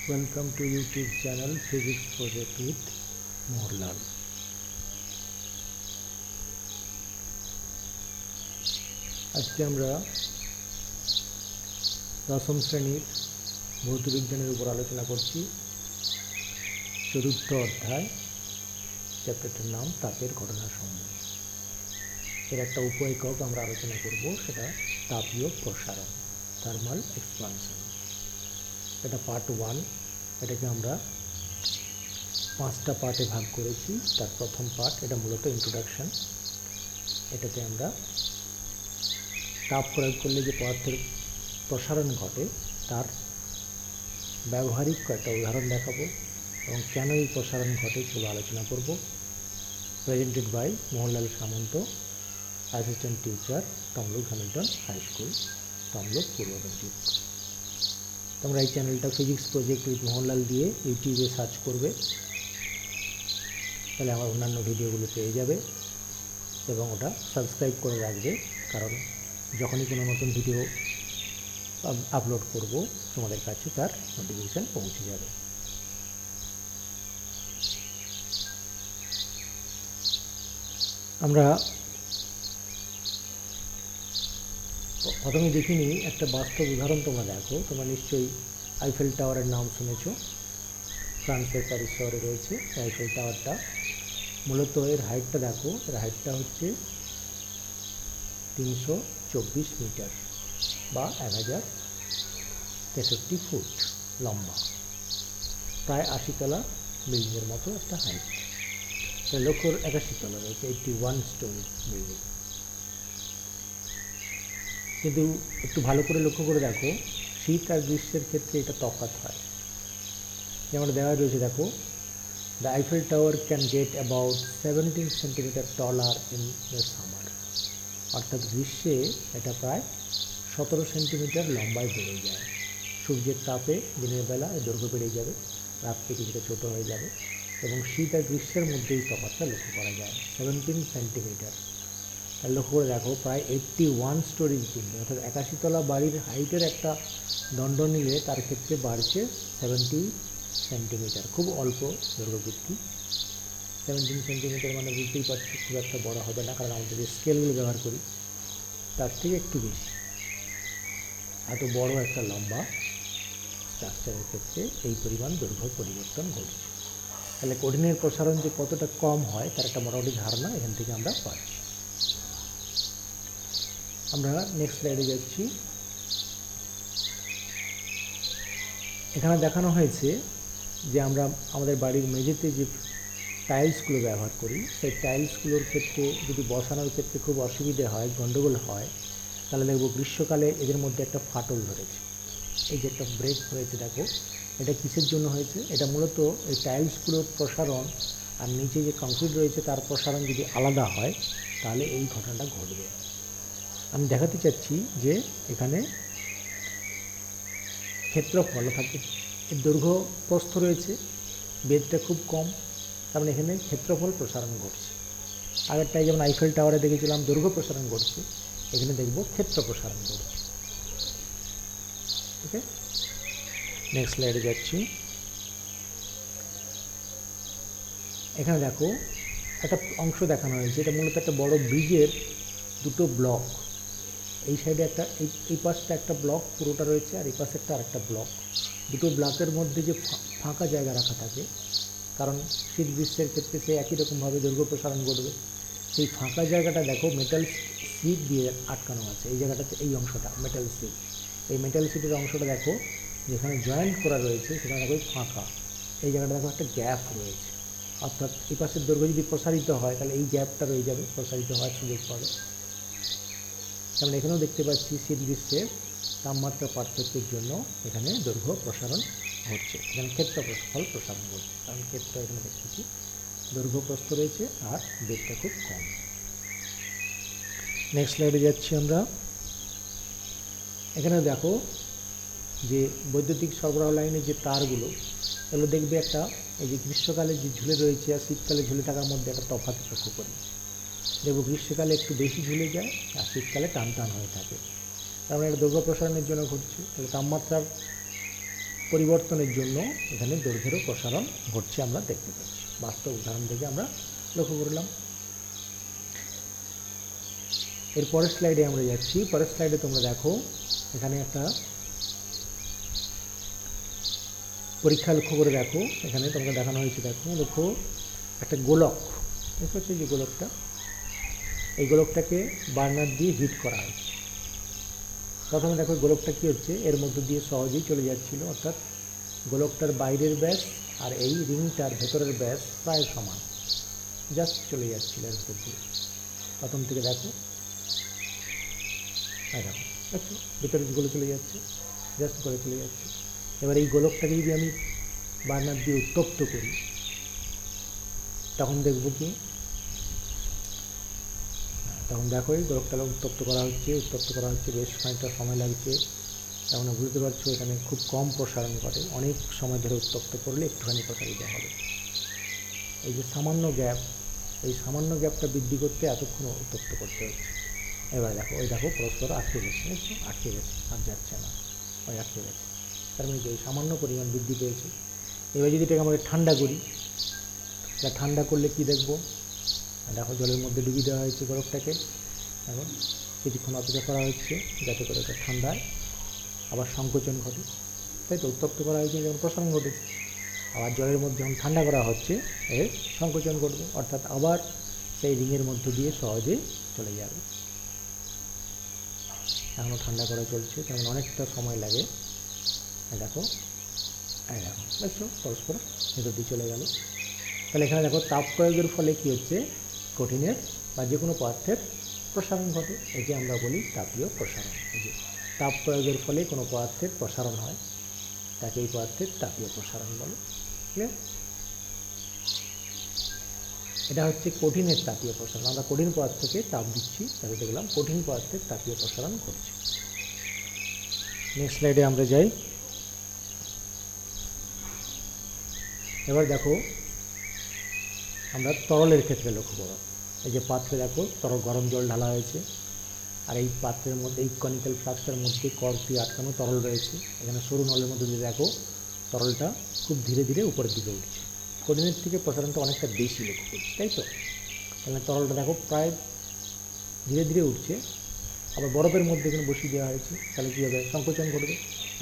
Welcome to YouTube channel Physics Project with Mohanlal. আজকে আমরা দশম শ্রেণীর ভৌতবিজ্ঞানের উপর আলোচনা করছি। চতুর্থ অধ্যায়, চ্যাপ্টারটির নাম তাপের ঘটনা সমূহ। এর একটা উপ-একক আমরা আলোচনা করব, সেটা তাপীয় প্রসারণ, থার্মাল এক্সপানশন। এটা পার্ট 1। এটাকে আমরা 5টা পার্টে ভাগ করেছি। তার প্রথম পার্ট, এটা মূলত ইন্ট্রোডাকশন। এটাতে আমরা তাপ প্রয়োগ করলে যে পদার্থের প্রসারণ ঘটে তার ব্যবহারিক কয়েকটা উদাহরণ দেখাবো এবং কেন এই প্রসারণ ঘটে সেগুলো আলোচনা করব। Presented by Mohanlal Samanta, assistant teacher, Tamluk Hamilton high school, Tamluk Purba Medinipur. তোমরা এই চ্যানেলটা ফিজিক্স প্রজেক্ট উইথ মোহনলাল দিয়ে ইউটিউবে সার্চ করবে, তাহলে আমার অন্যান্য ভিডিওগুলো পেয়ে যাবে এবং ওটা সাবস্ক্রাইব করে রাখবে, কারণ যখনই কোনো নতুন ভিডিও আপলোড করব তোমাদের কাছে তার নোটিফিকেশান পৌঁছে যাবে। আমরা প্রথমে দেখিনি একটা বাস্তব উদাহরণ। তোমরা দেখো, তোমরা নিশ্চয়ই আইফেল টাওয়ারের নাম শুনেছো। ফ্রান্সের প্যারিস শহরে রয়েছে আইফেল টাওয়ারটা। মূলত এর হাইটটা দেখো, এর হাইটটা হচ্ছে 324 মিটার বা 1063 ফুট লম্বা, প্রায় 80 তলা বিল্ডিংয়ের মতো একটা হাইট। লক্ষ্য 81 তলা রয়েছে, 81 স্টোরি বিল্ডিং। কিন্তু একটু ভালো করে লক্ষ্য করে দেখো, শীত আর গ্রীষ্মের ক্ষেত্রে এটা তফাৎ হয়। যেমন দেওয়া রয়েছে, দেখো, the Eiffel tower can get about 17 centimetre taller in the summer. অর্থাৎ গ্রীষ্মে এটা প্রায় 17 সেন্টিমিটার লম্বায় বেড়ে যায়। সূর্যের তাপে দিনের বেলা দৈর্ঘ্য বেড়ে যাবে, রাত্রে কিছুটা ছোটো হয়ে যাবে এবং শীত আর গ্রীষ্মের মধ্যেই তফাৎটা লক্ষ্য করা যায়। 17 সেন্টিমিটার। লক্ষ্য করে দেখো, প্রায় 81 স্টোরিজ বিল্ডিং, অর্থাৎ 81 তলা বাড়ির হাইটের একটা দণ্ড নিলে তার ক্ষেত্রে বাড়ছে 70 সেন্টিমিটার। খুব অল্প দৈর্ঘ্য বৃদ্ধি। 17 সেন্টিমিটার মানে বুঝতেই পারছি খুব একটা বড় হবে না, কারণ আমাদের যে স্কেলগুলো ব্যবহার করি তার থেকে একটু বেশি। এত বড় একটা লম্বা স্ট্রাকচারের ক্ষেত্রে এই পরিমাণ দৈর্ঘ্য পরিবর্তন ঘটছে। তাহলে কঠিনের প্রসারণ যে কতটা কম হয় তার একটা মোটামুটি ধারণা এখান থেকে আমরা পাচ্ছি। আমরা নেক্সট স্লাইডে যাচ্ছি। এখানে দেখানো হয়েছে যে আমরা আমাদের বাড়ির মেঝেতে যে টাইলসগুলো ব্যবহার করি, সেই টাইলসগুলোর ক্ষেত্রে যদি বসানোর ক্ষেত্রে খুব অসুবিধে হয়, গণ্ডগোল হয়, তাহলে দেখব গ্রীষ্মকালে এদের মধ্যে একটা ফাটল ধরেছে। এই যে একটা ব্রেক হয়েছে, দেখো, এটা কিসের জন্য হয়েছে? এটা মূলত এই টাইলসগুলোর প্রসারণ আর নিচে যে কংক্রিট রয়েছে তার প্রসারণ যদি আলাদা হয় তাহলে এই ঘটনাটা ঘটবে। আমি দেখাতে চাচ্ছি যে এখানে ক্ষেত্রফল থাকে, এর দৈর্ঘ্য প্রস্থ রয়েছে, বেধটা খুব কম, তার মানে এখানে ক্ষেত্রফল প্রসারণ ঘটছে। আগেরটাই যেমন আইফেল টাওয়ারে দেখেছিলাম দৈর্ঘ্য প্রসারণ ঘটছে, এখানে দেখব ক্ষেত্র প্রসারণ ঘটছে। ওকে, নেক্সট স্লাইডে যাচ্ছি। এখানে দেখো একটা অংশ দেখানো হয়েছে, এটা মূলত একটা বড় ব্রিজের দুটো ব্লক। এই সাইডে একটা, এই পাশটা একটা ব্লক পুরোটা রয়েছে, আর এই পাশে একটা আরেকটা ব্লক। দুটো ব্লকের মধ্যে যে ফাঁকা জায়গা রাখা থাকে, কারণ শীত গ্রীষ্মের ক্ষেত্রে সে একই রকমভাবে দৈর্ঘ্য প্রসারণ ঘটবে। সেই ফাঁকা জায়গাটা দেখো মেটাল সিট দিয়ে আটকানো আছে। এই জায়গাটাতে, এই অংশটা মেটাল সিট। এই মেটাল সিটের অংশটা দেখো যেখানে জয়েন্ট করা রয়েছে সেখানে দেখো ফাঁকা। এই জায়গাটা দেখো একটা গ্যাপ রয়েছে, অর্থাৎ এই পাশের দৈর্ঘ্য যদি প্রসারিত হয় তাহলে এই গ্যাপটা রয়ে যাবে, প্রসারিত হওয়ার সুযোগ পাবে। যেমন এখানেও দেখতে পাচ্ছি শীত গ্রীষ্মের তাপমাত্রা পার্থক্যের জন্য এখানে দৈর্ঘ্য প্রসারণ ঘটছে, এখানে ক্ষেত্রফল প্রসারণ ঘটছে, কারণ ক্ষেত্র এখানে দেখতেছি দৈর্ঘ্য প্রস্থ রয়েছে আর বেগটা খুব কম। নেক্সট স্লাইডে যাচ্ছি আমরা। এখানে দেখো যে বৈদ্যুতিক সরবরাহ লাইনের যে তারগুলো, এগুলো দেখবে একটা, এই যে গ্রীষ্মকালে যে ঝুলে রয়েছে আর শীতকালে ঝুলে থাকার মধ্যে একটা তফাৎ লক্ষ্য করি। দেখব গ্রীষ্মকালে একটু বেশি ঝুলে যায় আর শীতকালে টান টান হয়ে থাকে। তার মানে এটা দৈর্ঘ্য প্রসারণের জন্য ঘটছে। তাহলে তাপমাত্রার পরিবর্তনের জন্য এখানে দৈর্ঘ্যেরও প্রসারণ ঘটছে আমরা দেখতে পাচ্ছি। বাস্তব উদাহরণ থেকে আমরা লক্ষ্য করলাম। এর পরের স্লাইডে আমরা যাচ্ছি। পরের স্লাইডে তোমরা দেখো এখানে একটা পরীক্ষা লক্ষ্য করে দেখো। এখানে তোমাকে দেখানো হয়েছে, দেখো একটা গোলক দেখতে পাচ্ছি, যে গোলকটা, এই গোলকটাকে বার্নার দিয়ে হিট করা হয়। প্রথমে দেখো গোলকটা কী হচ্ছে, এর মধ্য দিয়ে সহজেই চলে যাচ্ছিল, অর্থাৎ গোলকটার বাইরের ব্যাস আর এই রিংটার ভেতরের ব্যাস প্রায় সমান, জাস্ট চলে যাচ্ছিল এর ভেতর দিয়ে। প্রথম থেকে দেখো দেখো ভেতরে গলে চলে যাচ্ছে, জাস্ট গলে চলে যাচ্ছে। এবার এই গোলকটাকে যদি আমি বার্নার দিয়ে উত্তপ্ত করি, তখন দেখব কি, তখন দেখো এই গোলকটা উত্তপ্ত করা হচ্ছে, বেশ খানিকটা সময় লাগছে। তেমন বুঝতে পারছো এখানে খুব কম প্রসারণ ঘটে, অনেক সময় ধরে উত্তপ্ত করলে একটুখানি প্রসারিত হবে। এই যে সামান্য গ্যাপ, এই সামান্য গ্যাপটা বৃদ্ধি করতে এতক্ষণ উত্তপ্ত করতে হচ্ছে। এবার দেখো পরস্পর আটকে গেছে, আর যাচ্ছে না, আটকে গেছে। তার মানে এই সামান্য পরিমাণ বৃদ্ধি পেয়েছে। এবার যদি এটাকে আমরা ঠান্ডা করি, ঠান্ডা করলে কি দেখব, দেখো জলের মধ্যে ডুবিয়ে দেওয়া হয়েছে গোলকটাকে। এখন কিছুক্ষণ অপেক্ষা করা হচ্ছে যাতে করে এটা ঠান্ডায় আবার সংকোচন ঘটে, তাই তো উত্তপ্ত করা হয়েছে যেমন প্রসারণ ঘটেছে। আবার জলের মধ্যে যখন ঠান্ডা করা হচ্ছে এর সংকোচন ঘটবে, অর্থাৎ আবার সেই রিংয়ের মধ্য দিয়ে সহজে চলে যাবে। এখনও ঠান্ডা করা চলছে, তেমন অনেকটা সময় লাগে। দেখো দেখো পরস্পর ভেতর দিয়ে চলে গেল। তাহলে এখানে দেখো তাপ প্রয়োগের ফলে কী হচ্ছে, কঠিনের বা যে কোনো পদার্থের প্রসারণ ঘটে। একে আমরা বলি তাপীয় প্রসারণ। এই যে তাপ প্রয়োগের ফলে কোনো পদার্থের প্রসারণ হয়, তাকে এই পদার্থের তাপীয় প্রসারণ বলে। ক্লিয়ার? এটা হচ্ছে কঠিনের তাপীয় প্রসারণ। আমরা কঠিন পদার্থকে তাপ দিচ্ছি, তাহলে দেখলাম কঠিন পদার্থের তাপীয় প্রসারণ ঘটছে। নেক্সট স্লাইডে আমরা যাই। এবার দেখো আমরা তরলের ক্ষেত্রে লক্ষ্য করো, এই যে পাত্রে দেখো গরম জল ঢালা হয়েছে, আর এই পাত্রের মধ্যে এই কনিক্যাল ফ্লাস্কটার মধ্যে কর্ক দিয়ে আটকানো তরল রয়েছে। এখানে সরু নলের মধ্যে দিয়ে দেখো তরলটা খুব ধীরে ধীরে উপরের দিকে উঠছে। কঠিনের থেকে প্রসারণটা অনেকটা বেশি লক্ষ্য করছি, তাই তো? তাহলে তরলটা দেখো প্রায় ধীরে ধীরে উঠছে। আবার বরফের মধ্যে এখানে বসিয়ে দেওয়া হয়েছে, তাহলে কী হবে, সংকোচন করবে।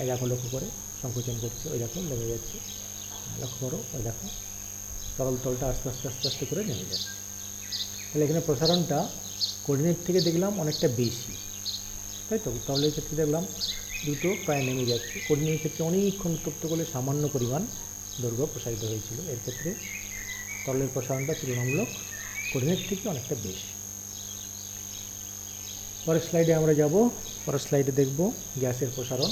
এই দেখো লক্ষ্য করে সংকোচন করছে, ওই দেখো নেমে যাচ্ছে। লক্ষ্য করো, ওই দেখো তরলটা আস্তে আস্তে করে নেমে যাচ্ছে। তাহলে এখানে প্রসারণটা কঠিনের থেকে দেখলাম অনেকটা বেশি, তাই তো? তরলের ক্ষেত্রে দেখলাম দ্রুত প্রায় নেমে যাচ্ছে। কঠিনের ক্ষেত্রে অনেকক্ষণ উত্তপ্ত করলে সামান্য পরিমাণ দৈর্ঘ্য প্রসারিত হয়েছিল। এর ক্ষেত্রে তরলের প্রসারণটা তুলনামূলক কঠিনের থেকে অনেকটা বেশি। পরের স্লাইডে আমরা যাব। পরের স্লাইডে দেখব গ্যাসের প্রসারণ।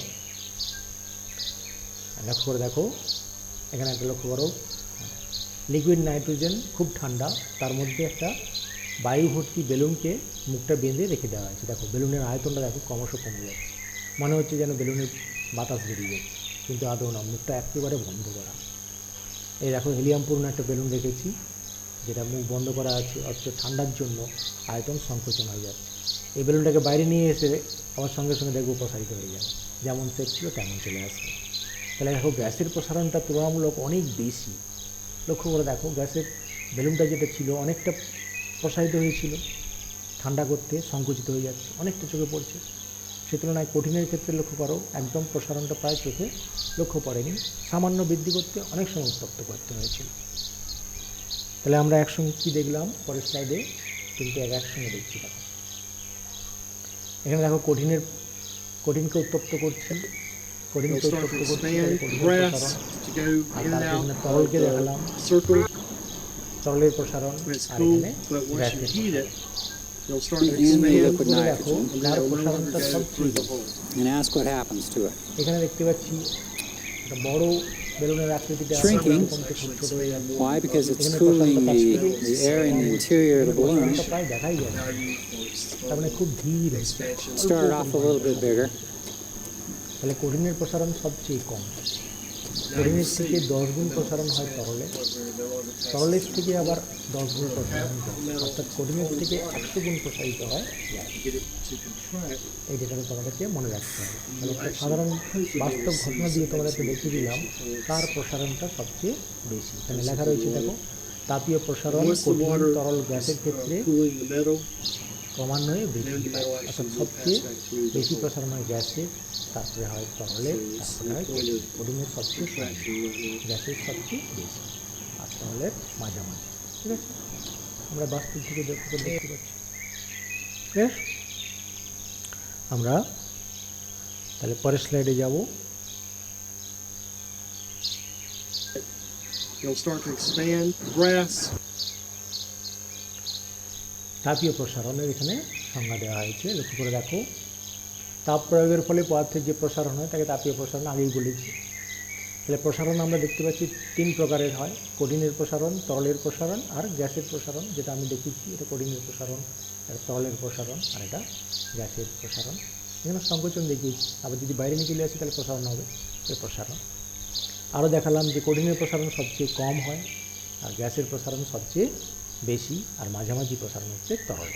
লক্ষ্য করে দেখো, এখানে একটা লক্ষ্য করো, লিকুইড নাইট্রোজেন খুব ঠান্ডা, তার মধ্যে একটা বায়ু ভর্তি বেলুনকে মুখটা বেঁধে রেখে দেওয়া হয়েছে। দেখো বেলুনের আয়তনটা দেখো ক্রমশ কমে যাচ্ছে, মনে হচ্ছে যেন বেলুনের বাতাস বেরিয়ে যাচ্ছে, কিন্তু আদৌ না, মুখটা একেবারে বন্ধ করা। এই দেখো হিলিয়ামপূর্ণ একটা বেলুন রেখেছি, যেটা মুখ বন্ধ করা আছে, অথচ ঠান্ডার জন্য আয়তন সংকোচন হয়ে যাচ্ছে। এই বেলুনটাকে বাইরে নিয়ে এসে আমার সঙ্গে সঙ্গে দেখবো প্রসারিত হয়ে যাবে, যেমন সেট ছিল তেমন চলে আসবে। তাহলে দেখো গ্যাসের প্রসারণটা তুলনামূলক অনেক বেশি। লক্ষ্য করে দেখো গ্যাসের বেলুনটা যেটা ছিল অনেকটা প্রসারিত হয়েছিল, ঠান্ডা করতে সংকুচিত হয়ে যাচ্ছে, অনেকটা চোখে পড়ছে। সে তুলনায় কঠিনের ক্ষেত্রে লক্ষ্য করো একদম প্রসারণটা প্রায় চোখে লক্ষ্য পড়েনি, সামান্য বৃদ্ধি করতে অনেক সময় উত্তপ্ত করতে হয়েছিল। তাহলে আমরা একসঙ্গে কী দেখলাম পরের স্লাইডে, কিন্তু একসঙ্গে দেখছি। দেখো এখানে দেখো কঠিনকে উত্তপ্ত করছি, কঠিনকে উত্তপ্ত করছি, তরলকে দেখালাম তরলের প্রসারণ, আর এখানে গ্যাসের। দেখো যার প্রসারণটা সবচেয়ে, এখানে দেখতে পাচ্ছি একটা বড় বেলুনের আকৃতিটা shrinking. Why? Because it's cooling the air in the interior of the balloon. প্রায় দেখাই যায়, তার মানে খুব ধীর। Started off a little bit bigger. তাহলে কঠিনের প্রসারণ সবচেয়ে কম। কঠিনের থেকে 10 গুণ প্রসারণ হয় তরলে, তরলের থেকে আবার 10 গুণ প্রসারণ হয়, অর্থাৎ কঠিনের থেকে 100 গুণ প্রসারিত হয় গ্যাস। এই ডেটাটা তোমাদেরকে মনে রাখতে হবে। তাহলে একটা সাধারণ বাস্তব ঘটনা দিয়ে তোমাদেরকে দেখিয়ে দিলাম কার প্রসারণটা সবচেয়ে বেশি। এখানে লেখা রয়েছে দেখো, তাপীয় প্রসারণ কঠিন তরল গ্যাসের ক্ষেত্রে ক্রমান্বয়ে বৃদ্ধি পায়, অর্থাৎ সবচেয়ে বেশি প্রসারণ হয় গ্যাসে, তারপরে হয় তরলে, তারপরে হয় কঠিনের সবচেয়ে কম, গ্যাসের সবচেয়ে বেশি, আর তরলের মাঝামাঝি। ঠিক আছে, আমরা বাস্তব থেকে দেখতে পাচ্ছি। বেশ, আমরা তাহলে পরের স্লাইডে যাব। তাপীয় প্রসারণের এখানে সংজ্ঞা দেওয়া হয়েছে, লক্ষ্য করে দেখো। তাপ প্রয়োগের ফলে পদার্থের যে প্রসারণ হয় তাকে তাপীয় প্রসারণ আগেই বলেছি। তাহলে প্রসারণ আমরা দেখতে পাচ্ছি 3 প্রকারের হয়, কঠিনের প্রসারণ, তরলের প্রসারণ আর গ্যাসের প্রসারণ। যেটা আমি দেখিয়েছি এটা কঠিনের প্রসারণ, এটা তরলের প্রসারণ, আর এটা গ্যাসের প্রসারণ। এখানে সংকোচন দেখিয়েছি, আবার যদি বাইরে নিয়ে চলে আসে তাহলে প্রসারণ হবে, এটা প্রসারণ। আরও দেখালাম যে কঠিনের প্রসারণ সবচেয়ে কম হয়, আর গ্যাসের প্রসারণ সবচেয়ে বেশি, আর মাঝামাঝি প্রসারণ হচ্ছে তরল,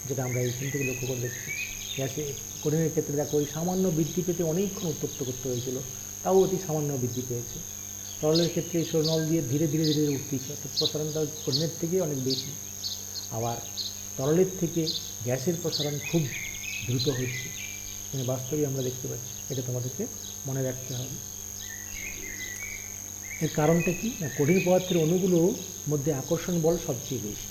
যেটা আমরা এইখান থেকে লক্ষ্য করে দেখছি। গ্যাসে কঠিনের ক্ষেত্রে দেখো ওই সামান্য বৃদ্ধি পেতে অনেকক্ষণ উত্তপ্ত করতে হয়েছিল, তাও অতি সামান্য বৃদ্ধি পেয়েছে। তরলের ক্ষেত্রে এই নল দিয়ে ধীরে ধীরে ধীরে উঠতেছে, অর্থাৎ প্রসারণটা কঠিনের থেকে অনেক বেশি। আবার তরলের থেকে গ্যাসের প্রসারণ খুব দ্রুত হচ্ছে, কিন্তু বাস্তবে আমরা দেখতে পাচ্ছি। এটা তোমাদেরকে মনে রাখতে হবে। এর কারণটা কি? না, কঠিন পদার্থের অণুগুলোর মধ্যে আকর্ষণ বল সবচেয়ে বেশি।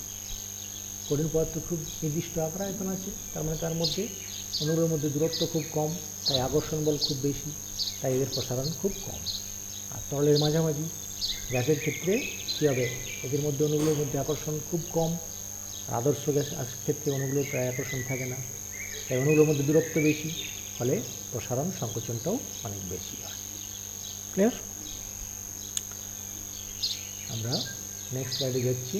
কঠিন পদার্থ খুব নির্দিষ্ট আকার আয়তন আছে, তার মানে তার মধ্যে অণুগুলোর মধ্যে দূরত্ব খুব কম, তাই আকর্ষণ বল খুব বেশি, তাই এদের প্রসারণ খুব কম। আর তরলের মাঝামাঝি গ্যাসের ক্ষেত্রে কী হবে? এদের মধ্যে অণুগুলোর মধ্যে আকর্ষণ খুব কম, আদর্শ গ্যাস ক্ষেত্রে অণুগুলোর প্রায় আকর্ষণ থাকে না, তাই অণুগুলোর মধ্যে দূরত্ব বেশি, ফলে প্রসারণ সংকোচনটাও অনেক বেশি হয়। ক্লিয়ার? আমরা নেক্সট স্লাইডে যাচ্ছি।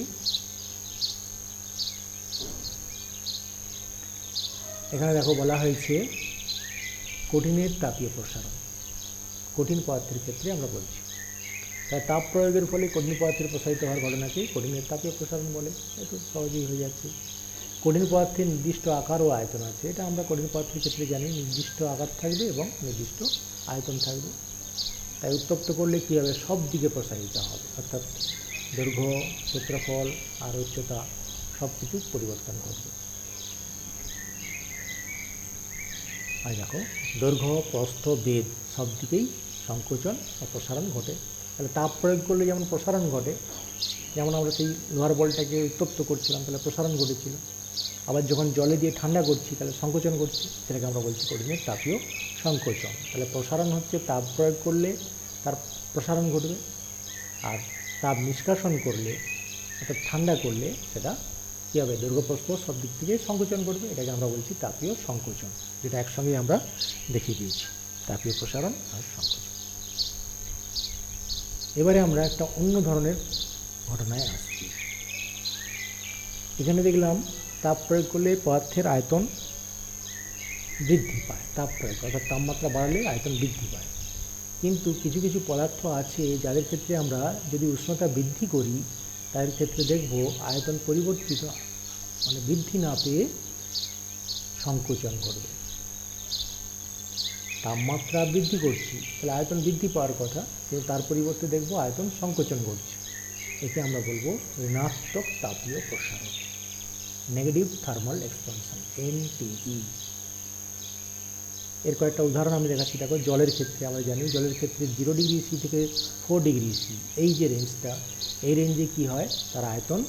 এখানে দেখো বলা হয়েছে কঠিনের তাপীয় প্রসারণ, কঠিন পদার্থের ক্ষেত্রে আমরা বলছি। তাই তাপ প্রয়োগের ফলে কঠিন পদার্থের প্রসারিত হওয়ার ঘটনাকে কঠিনের তাপীয় প্রসারণ বলে। একটু সহজেই হয়ে যাচ্ছে। কঠিন পদার্থের নির্দিষ্ট আকার ও আয়তন আছে, এটা আমরা কঠিন পদার্থের ক্ষেত্রে জানি, নির্দিষ্ট আকার থাকবে এবং নির্দিষ্ট আয়তন থাকবে। তাই উত্তপ্ত করলে কী হবে? সব দিকে প্রসারিত হবে, অর্থাৎ দৈর্ঘ্য, ক্ষেত্রফল আর উচ্চতা সব কিছু পরিবর্তন করবে। আর দেখো, দৈর্ঘ্য, প্রস্থ, বেদ সব দিকেই সংকোচন ও প্রসারণ ঘটে। তাহলে তাপ প্রয়োগ করলে যেমন প্রসারণ ঘটে, যেমন আমরা সেই লোহার বলটাকে উত্তপ্ত করছিলাম, তাহলে প্রসারণ ঘটেছিল। আবার যখন জলে দিয়ে ঠান্ডা করছি তাহলে সংকোচন ঘটছে, সেটাকে আমরা বলছি কঠিনের তাপীয় সংকোচন। তাহলে প্রসারণ হচ্ছে তাপ প্রয়োগ করলে তার প্রসারণ ঘটবে, আর তাপ নিষ্কাশন করলে অর্থাৎ ঠান্ডা করলে সেটা কী হবে? দৈর্ঘ্যপ্রস্থ সব দিক থেকে সংকোচন করবে, এটাকে আমরা বলছি তাপীয় সংকোচন, যেটা একসঙ্গে আমরা দেখিয়ে দিয়েছি, তাপীয় প্রসারণ আর সংকোচন। এবারে আমরা একটা অন্য ধরনের ঘটনায় আসছি। এখানে দেখলাম তাপ প্রয়োগ করলে পদার্থের আয়তন বৃদ্ধি পায়, তাপ প্রয়োগ অর্থাৎ তাপমাত্রা বাড়লে আয়তন বৃদ্ধি পায়। কিন্তু কিছু কিছু পদার্থ আছে যাদের ক্ষেত্রে আমরা যদি উষ্ণতা বৃদ্ধি করি, তাদের ক্ষেত্রে দেখব আয়তন পরিবর্তিত মানে বৃদ্ধি না পেয়ে সংকোচন করবে। তাপমাত্রা বৃদ্ধি করছি, তাহলে আয়তন বৃদ্ধি পাওয়ার কথা, কিন্তু তার পরিবর্তে দেখব আয়তন সংকোচন ঘটছে। একে আমরা বলবো ঋণাত্মক তাপীয় প্রসারণ, নেগেটিভ থার্মাল এক্সপানশন, NTE। এর কয়েকটা উদাহরণ আমি দেখাচ্ছি। দেখো, জলের ক্ষেত্রে আমরা জানি, জলের ক্ষেত্রে 0 ডিগ্রি সি থেকে 4 ডিগ্রি সি, এই যে রেঞ্জটা, এই রেঞ্জে কী হয়? তার আয়তন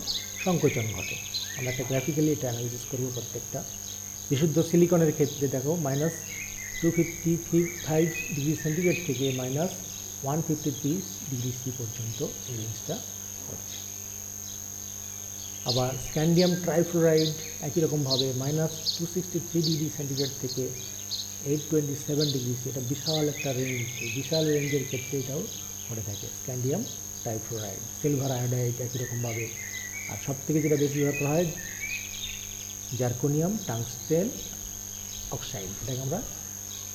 সংকোচন ঘটে। আমরা একটা গ্রাফিক্যালি এটা অ্যানালিসিস করবো প্রত্যেকটা। বিশুদ্ধ সিলিকনের ক্ষেত্রে দেখো -255 ডিগ্রি সেন্টিগ্রেড থেকে -153 ডিগ্রি সি পর্যন্ত এই রেঞ্জটা ঘটছে। আবার স্ক্যান্ডিয়াম ট্রাইফ্লোরাইড একই রকমভাবে -263 ডিগ্রি সেন্টিগ্রেড থেকে 827 ডিগ্রি সি, এটা বিশাল একটা রেঞ্জ। এই বিশাল রেঞ্জের ক্ষেত্রে এটাও ঘটে থাকে স্ক্যান্ডিয়াম ট্রাইফ্লোরাইড। সিলভার আয়োডাইড একই রকমভাবে। আর সবথেকে যেটা বেশি ব্যবহার হয় জার্কোনিয়াম টাংস্টেন অক্সাইড, এটাকে আমরা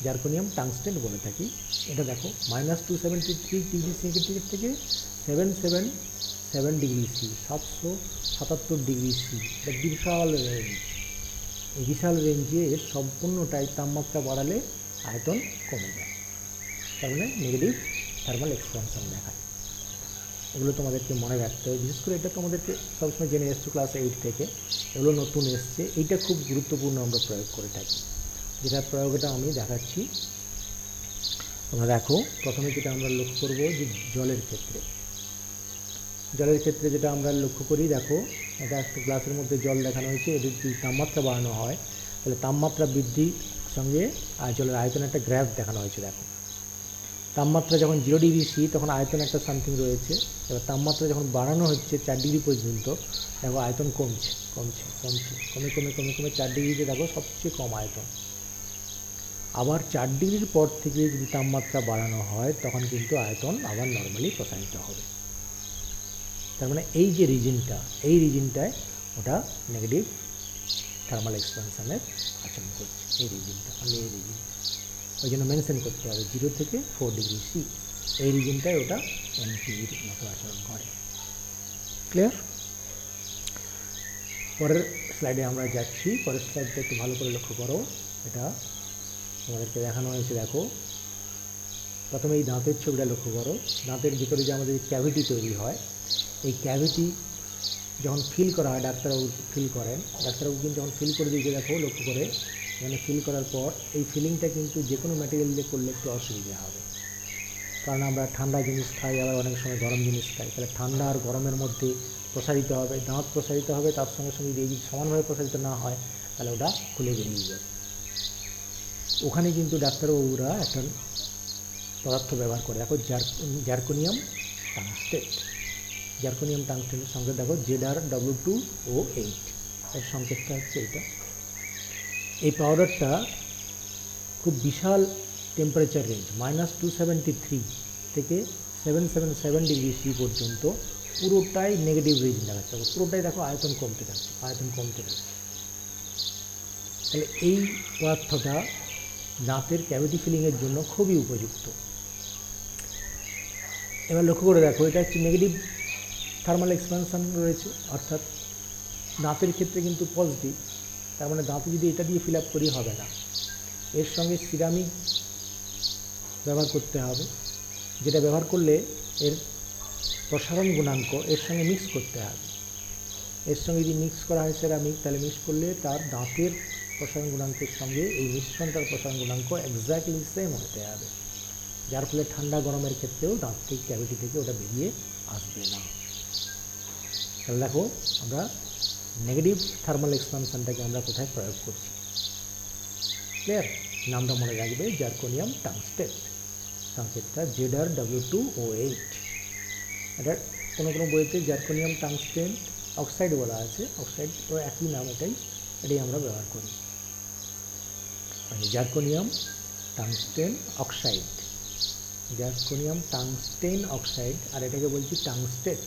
জার্কোনিয়াম টাংস্টেন বলে থাকি। এটা দেখো -273 ডিগ্রি সেন্টিগ্রেড থেকে 777 ডিগ্রি সি, 777 ডিগ্রি সি, এটা বিশাল রেঞ্জ। এই বিশাল রেঞ্জে এর সম্পূর্ণটাই তাপমাত্রা বাড়ালে আয়তন কমে যায়, তার মানে নেগেটিভ থার্মাল এক্সপানশন দেখায়। এগুলো তোমাদেরকে মনে রাখতে হবে, বিশেষ করে এটা তোমাদেরকে সবসময় জেনে এসছো ক্লাস 8 থেকে, এগুলো নতুন এসছে। এইটা খুব গুরুত্বপূর্ণ আমরা প্রয়োগ করে থাকি, যেটা প্রয়োগটা আমি দেখাচ্ছি। তোমরা দেখো, প্রথমে যেটা আমরা লক্ষ্য করব যে জলের ক্ষেত্রে যেটা আমরা লক্ষ্য করি, দেখো এটা একটা গ্লাসের মধ্যে জল দেখানো হয়েছে। এদের যদি তাপমাত্রা বাড়ানো হয় তাহলে তাপমাত্রা বৃদ্ধির সঙ্গে আর জলের আয়তন একটা গ্রাফ দেখানো হয়েছে। দেখো তাপমাত্রা যখন 0 ডিগ্রি সি তখন আয়তন একটা সামথিং রয়েছে, এবার তাপমাত্রা যখন বাড়ানো হচ্ছে 4 ডিগ্রি পর্যন্ত, দেখো আয়তন কমছে, কমে 4 ডিগ্রিতে দেখো সবচেয়ে কম আয়তন। আবার 4 ডিগ্রির পর থেকে যদি তাপমাত্রা বাড়ানো হয় তখন কিন্তু আয়তন আবার নর্মালি প্রসারিত হবে। তার মানে এই যে রিজিনটায় ওটা নেগেটিভ থার্মাল এক্সপানশনের আচরণ করছে। এই রিজিনটা ওই জন্য মেনশন করতে হবে 0 থেকে 4 ডিগ্রি সি, এই রিজিনটায় ওটা এনপির মতো আচরণ করে। ক্লিয়ার? পরের স্লাইডে আমরা যাচ্ছি। পরের স্লাইডটা একটু ভালো করে লক্ষ্য করো। এটা তোমাদেরকে দেখানো হয়েছে। দেখো প্রথমে এই দাঁতের ছবিটা লক্ষ্য করো। দাঁতের ভিতরে যে আমাদের ক্যাভিটি তৈরি হয়, এই ক্যাভিটি যখন ফিল করা হয়, ডাক্তারবাবু ফিল করেন, ডাক্তারবাবু কিন্তু যখন ফিল করে দিয়েছে, দেখো লক্ষ্য করে, মানে ফিল করার পর এই ফিলিংটা কিন্তু যে কোনো ম্যাটেরিয়াল দিয়ে করলে একটু অসুবিধা হবে, কারণ আমরা ঠান্ডা জিনিস খাই, আবার অনেক সময় গরম জিনিস খাই। তাহলে ঠান্ডা আর গরমের মধ্যে প্রসারিত হবে, দাঁত প্রসারিত হবে, তার সঙ্গে সঙ্গে যদি সমানভাবে প্রসারিত না হয় তাহলে ওটা খুলে বেরিয়ে যাবে। ওখানে কিন্তু ডাক্তারবাবুরা একটা পদার্থ ব্যবহার করে, দেখো জার্কোনিয়াম টাংস্টেনের সঙ্গে দেখো ZrW2O8, এর সংকেতটা হচ্ছে এটা। এই পাউডারটা খুব বিশাল টেম্পারেচার রেঞ্জ -273 থেকে 777 ডিগ্রি সি পর্যন্ত পুরোটাই নেগেটিভ রেঞ্জ দেখাচ্ছে। পুরোটাই দেখো আয়তন কমতে থাকছে। তাহলে এই পদার্থটা দাঁতের ক্যাভিটি ফিলিংয়ের জন্য খুবই উপযুক্ত। এবার লক্ষ্য করে দেখো, এটা হচ্ছে নেগেটিভ থার্মাল এক্সপানশন রয়েছে, অর্থাৎ দাঁতের ক্ষেত্রে কিন্তু পজিটিভ। তার মানে দাঁতে যদি এটা দিয়ে ফিল আপ করি হবে না, এর সঙ্গে সিরামিক ব্যবহার করতে হবে, যেটা ব্যবহার করলে এর প্রসারণ গুণাঙ্ক এর সঙ্গে মিক্স করতে হবে। এর সঙ্গে যদি মিক্স করা হয় সেরামিক, তাহলে মিক্স করলে তার দাঁতের প্রসারণ গুণাঙ্কের সঙ্গে এই মিশ্রণটার প্রসারণ গুণাঙ্ক এক্স্যাক্টলি সেম হতে হবে, যার ফলে ঠান্ডা গরমের ক্ষেত্রেও দাঁতের ক্যাভিটি থেকে ওটা বেরিয়ে আসবে না। তাহলে দেখো আমরা নেগেটিভ থার্মাল এক্সপানশনটাকে আমরা কোথায় প্রয়োগ করছি। ক্লিয়ার? নামটা মনে রাখবে, জার্কোনিয়াম টাংস্টেন, সংকেতটা ZrW2O8। এটা কোনো বইতে জার্কোনিয়াম টাংস্টেন অক্সাইড বলা আছে, অক্সাইড ও একই নাম, এটাই আমরা ব্যবহার করি। জার্কোনিয়াম টাংস্টেন অক্সাইড, আর এটাকে বলছি টাংস্টেট।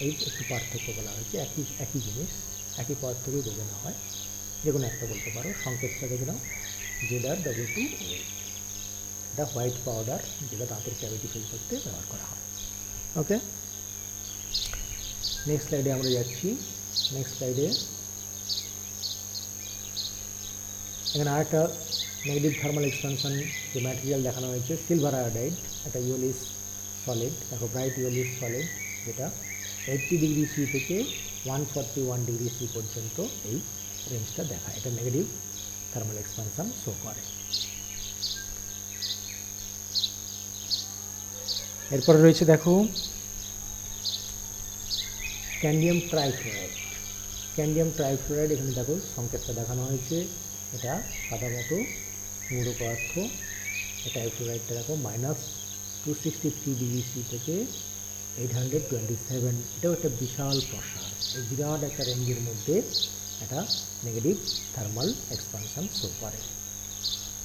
এই একটু পার্থক্য বলা হয়েছে, একই জিনিস, একই পদার্থকেই বোঝানো হয়, যে কোনো একটা বলতে পারো। সংকেতটা দেখে নাও, ZrW2O8। এটা হোয়াইট পাউডার, যেটা দাঁতের ক্যাভিটি ফিল করতে ব্যবহার করা হয়। ওকে, নেক্সট স্লাইডে আমরা যাচ্ছি। নেক্সট স্লাইডে এখানে আরেকটা নেগেটিভ থার্মাল এক্সপানশন যে ম্যাটেরিয়াল দেখানো হয়েছে, সিলভার আয়োডাইড, একটা ইয়েলিশ সলিড, দেখো ব্রাইট ইয়েলিশ সলিড, যেটা 80 ডিগ্রি সি থেকে 141 ডিগ্রি সি পর্যন্ত এই রেঞ্জটা দেখায়। এটা নেগেটিভ থার্মাল এক্সপানশন শো করে। এরপরে রয়েছে দেখো স্ক্যান্ডিয়াম ট্রাইফ্লোরাইড। এখানে দেখো সংকেতটা দেখানো হয়েছে, এটা সাদা মতো মূল পদার্থ। এটা ট্রাইফ্লোরাইডটা দেখো -263 ডিগ্রি সি থেকে 827, এটাও একটা বিশাল প্রসার। এই বিরাট একটা রেঞ্জের মধ্যে একটা নেগেটিভ থার্মাল এক্সপানশন শো করে।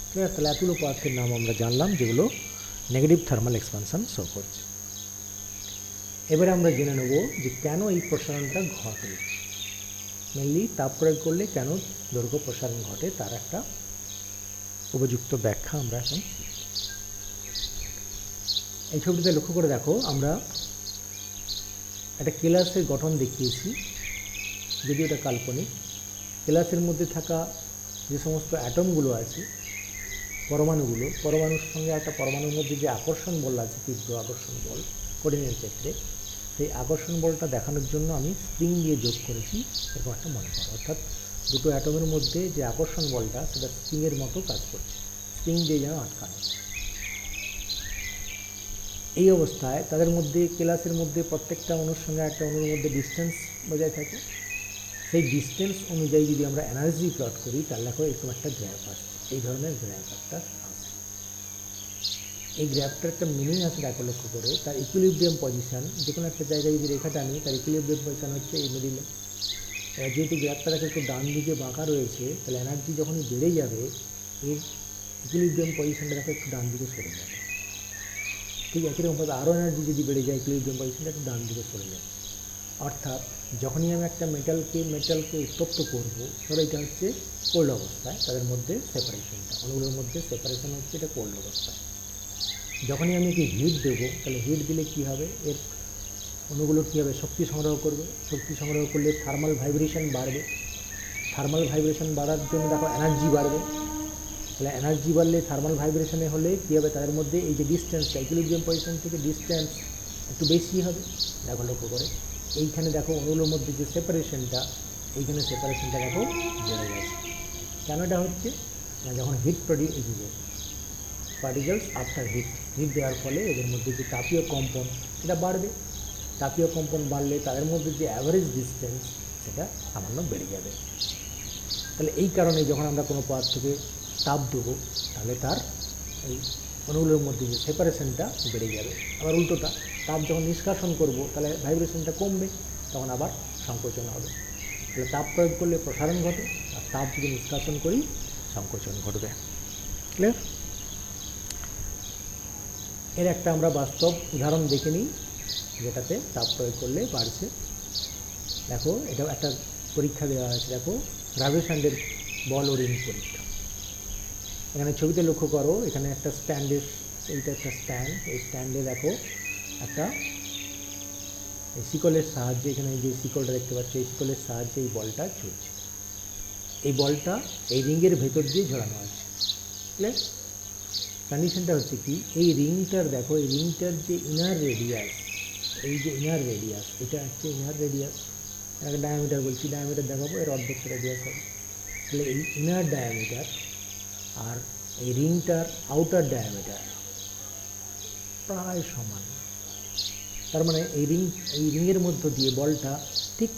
ক্লিয়ার? তাহলে এতগুলো পদার্থের নাম আমরা জানলাম যেগুলো নেগেটিভ থার্মাল এক্সপানশন শো করছে। এবারে আমরা জেনে নেব যে কেন এই প্রসারণটা ঘটে, মেনলি তাপ প্রয়োগ করলে কেন দৈর্ঘ্য প্রসারণ ঘটে, তার একটা উপযুক্ত ব্যাখ্যা আমরা এখন এই ছবিটিতে লক্ষ্য করে দেখো, আমরা একটা কেলাসের গঠন দেখিয়েছি, যদিও এটা কাল্পনিক। কেলাসের মধ্যে থাকা যে সমস্ত অ্যাটমগুলো আছে, পরমাণুর সঙ্গে একটা পরমাণুর মধ্যে যে আকর্ষণ বল আছে, তীব্র আকর্ষণ বল কঠিনের ক্ষেত্রে, সেই আকর্ষণ বলটা দেখানোর জন্য আমি স্প্রিং দিয়ে যোগ করেছি, এরকম একটা মনে করো। অর্থাৎ দুটো অ্যাটমের মধ্যে যে আকর্ষণ বলটা সেটা স্প্রিংয়ের মতো কাজ করছে, স্প্রিং দিয়ে যেন আটকানো। এই অবস্থায় তাদের মধ্যে, কেলাসের মধ্যে প্রত্যেকটা অণুর সঙ্গে একটা অণুর মধ্যে ডিস্টেন্স বজায় থাকে। সেই ডিস্টেন্স অনুযায়ী যদি আমরা এনার্জি প্লট করি, তাহলে দেখো এরকম একটা গ্র্যাফ আসছে, এই ধরনের গ্র্যাফ একটা আসে। এই গ্র্যাফটার একটা মিনিং আছে দেখো লক্ষ্য করে, তার ইকুইলিব্রিয়াম পজিশান, যে কোনো একটা জায়গায় যদি রেখাটা আনি তার ইকুইলিব্রিয়াম পজিশান হচ্ছে এই মিডিলে। এবার যেহেতু গ্র্যাফটা দেখো একটু ডান দিকে বাঁকা রয়েছে, তাহলে এনার্জি যখনই বেড়ে যাবে এর ইকুইলিব্রিয়াম পজিশানটা দেখো একটু ডান দিকে সরে যাবে। ঠিক একই রকমভাবে আরও এনার্জি যদি বেড়ে যায়, ইকুইলিব্রিয়াম পজিশনটা একটু ডান দিকে সরে যাবে। অর্থাৎ যখনই আমি একটা মেটালকে উত্তপ্ত করবো, ধরো এটা হচ্ছে কোল্ড অবস্থায়, তাদের মধ্যে সেপারেশনটা, অণুগুলোর মধ্যে সেপারেশন হচ্ছে এটা কোল্ড অবস্থায়। যখনই আমি একে হিট দেবো, তাহলে হিট দিলে কী হবে, এর অণুগুলো কী হবে, শক্তি সংগ্রহ করবে। শক্তি সংগ্রহ করলে থার্মাল ভাইব্রেশন বাড়বে। থার্মাল ভাইব্রেশন বাড়ার জন্য দেখো এনার্জি বাড়বে। তাহলে এনার্জি বাড়লে থার্মাল ভাইব্রেশনে হলে কী হবে, তাদের মধ্যে এই যে ডিস্টেন্সটা, ইকুইলিব্রিয়াম পজিশন থেকে ডিস্টেন্স একটু বেশি হবে। দেখো লক্ষ্য করে এইখানে দেখো অণুগুলোর মধ্যে যে সেপারেশনটা, এইখানে সেপারেশনটা দেখো বেড়ে গেছে। কেন এটা হচ্ছে না, যখন হিট পার্টিকেলস আফটার হিট দেওয়ার ফলে এদের মধ্যে যে তাপীয় কম্পন সেটা বাড়বে। তাপীয় কম্পন বাড়লে তাদের মধ্যে যে অ্যাভারেজ ডিস্টেন্স সেটা সামান্য বেড়ে যাবে। তাহলে এই কারণে যখন আমরা কোনো পদার্থকে তাপ দেবো, তাহলে তার এই অণুগুলোর মধ্যে যে সেপারেশনটা বেড়ে যাবে। আবার উল্টোটা, তাপ যখন নিষ্কাশন করব, তাহলে ভাইব্রেশনটা কমবে, তখন আবার সংকোচন হবে। তাহলে তাপ প্রয়োগ করলে প্রসারণ ঘটে, আর তাপ যদি নিষ্কাশন করি সংকোচন ঘটবে। ক্লিয়ার? এর একটা আমরা বাস্তব উদাহরণ দেখে নিই, যেটাতে তাপ প্রয়োগ করলে বাড়ছে। দেখো এটা একটা পরীক্ষা দেওয়া হয়েছে, দেখো গ্রাভিমেশনের বল ও রিং পরীক্ষা। এখানে ছবিতে লক্ষ্য করো, এখানে একটা স্ট্যান্ডের, এইটা একটা স্ট্যান্ড, এই স্ট্যান্ডে দেখো একটা এই শিকলের সাহায্যে, এখানে যে শিকলটা দেখতে পাচ্ছি, এই শিকলের সাহায্যে এই বলটা চলছে। এই বলটা এই রিংয়ের ভেতর দিয়ে ঝোলানো আছে। ক্লিয়ার? কন্ডিশনটা হচ্ছে কি, এই রিংটার দেখো, এই রিংটার যে ইনার রেডিয়াস, এই যে ইনার রেডিয়াস, এটা হচ্ছে ইনার রেডিয়াস। একটা ডায়ামিটার বলছি, ডায়ামিটার দেখাবো, এর অর্ধেক রেডিয়াস হবে। তাহলে এই ইনার ডায়ামিটার আর এই রিংটার আউটার ডায়ামিটার প্রায় সমান। তার মানে এই রিংয়ের মধ্য দিয়ে বলটা ঠিক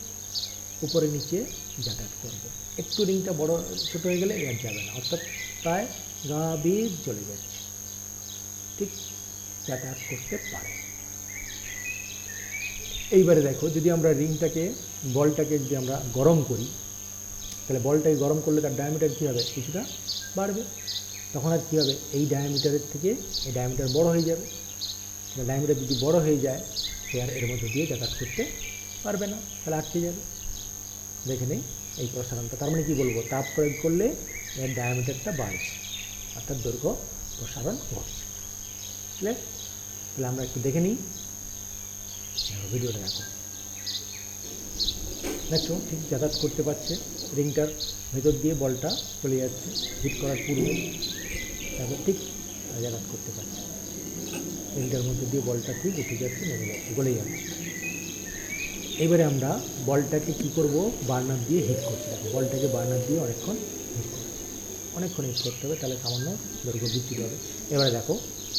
উপরে নিচে যাতায়াত করবে। একটু রিংটা বড় ছোট হয়ে গেলে আর যাবে না, অর্থাৎ প্রায় গা বেয়ে চলে যাচ্ছে, ঠিক যাতায়াত করতে পারে। এইবারে দেখো, যদি আমরা বলটাকে যদি আমরা গরম করি, তাহলে বলটাকে গরম করলে তার ডায়ামিটার কী হবে, কিছুটা বাড়বে। তখন আর কী হবে, এই ডায়ামিটারের থেকে এই ডায়ামিটার বড় হয়ে যাবে। ডায়ামিটার যদি বড় হয়ে যায়, সে আর এর মধ্যে দিয়ে যাতায়াত করতে পারবে না, তাহলে আটকে যাবে। দেখে নেই এই প্রসারণটা। তার মানে কী বলবো, তাপ প্রয়োগ করলে এর ডায়ামিটারটা বাড়ছে, অর্থাৎ দৈর্ঘ্য প্রসারণ ঘটছে। ক্লিয়ার? তাহলে আমরা একটু দেখে নিই, ভিডিওটা দেখো ঠিক যাতায়াত করতে পারছে, রিংটার ভেতর দিয়ে বলটা চলে যাচ্ছে, হিট করার পূর্বে তারপর ঠিক যাতায়াত করতে পারছে। রিংটার মধ্যে দিয়ে বলটা ঠিক উঠে যাচ্ছে, নেমে যাচ্ছে, গলে যাচ্ছে। এবারে আমরা বলটাকে কী করব, বার্নার দিয়ে হিট করছি। দেখো বলটাকে বার্নার দিয়ে অনেকক্ষণ হিট করতে হবে, তাহলে সামান্য দৈর্ঘ্য বৃদ্ধি হবে। এবারে দেখো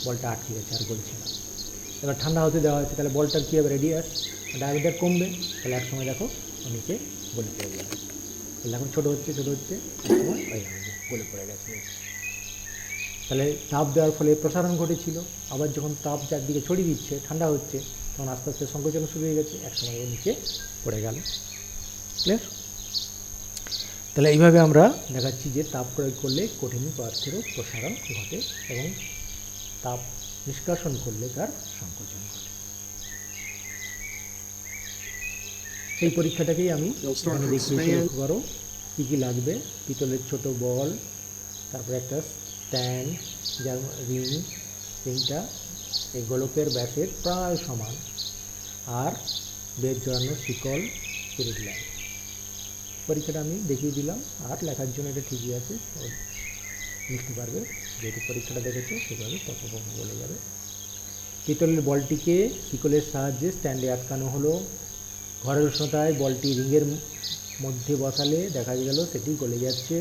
বলটা আটকে গেছে, আর গলছে না। এবার ঠান্ডা হতে দেওয়া হয়েছে, তাহলে বলটার কী হবে, রেডিয়াস ডায়ামিটার কমবে, তাহলে এক সময় দেখো নিচে গলে পড়ে যাবে। তাহলে এখন ছোটো হচ্ছে, এক সময় গলে পড়ে গেছে। তাহলে তাপ দেওয়ার ফলে প্রসারণ ঘটেছিল, আবার যখন তাপ চারদিকে ছড়িয়ে দিচ্ছে, ঠান্ডা হচ্ছে, তখন আস্তে আস্তে সংকোচন শুরু হয়ে গেছে, এক সময় নিচে পড়ে গেল। ক্লিয়ার? তাহলে এইভাবে আমরা দেখাচ্ছি যে তাপ প্রয়োগ করলে কঠিন পদার্থেরও প্রসারণ ঘটে এবং তাপ নিষ্কাশন করলে তার সংকোচন ঘটে। এই পরীক্ষাটাকেই আমি এখানে দেখিয়েছি। লক্ষ্য করো কী কী লাগবে, পিতলের ছোট বল, তারপরে একটা স্ট্যান্ড যার রিংটা এই গোলকের ব্যাসের প্রায় সমান, আর বেদ জড়ানো শিকল স্পিরিট ল্যাম্প। পরীক্ষাটা আমি দেখিয়ে দিলাম, আর লেখার জন্য এটা ঠিকই আছে, লিখতে পারবে, যেহেতু পরীক্ষাটা দেখেছে সেভাবে তখন বলে যাবে। পিতলের বলটিকে শিকলের সাহায্যে স্ট্যান্ডে আটকানো হলো। ঘরের উষ্ণতায় বলটি রিংয়ের মধ্যে বসালে দেখা গেল সেটি গলে যাচ্ছে।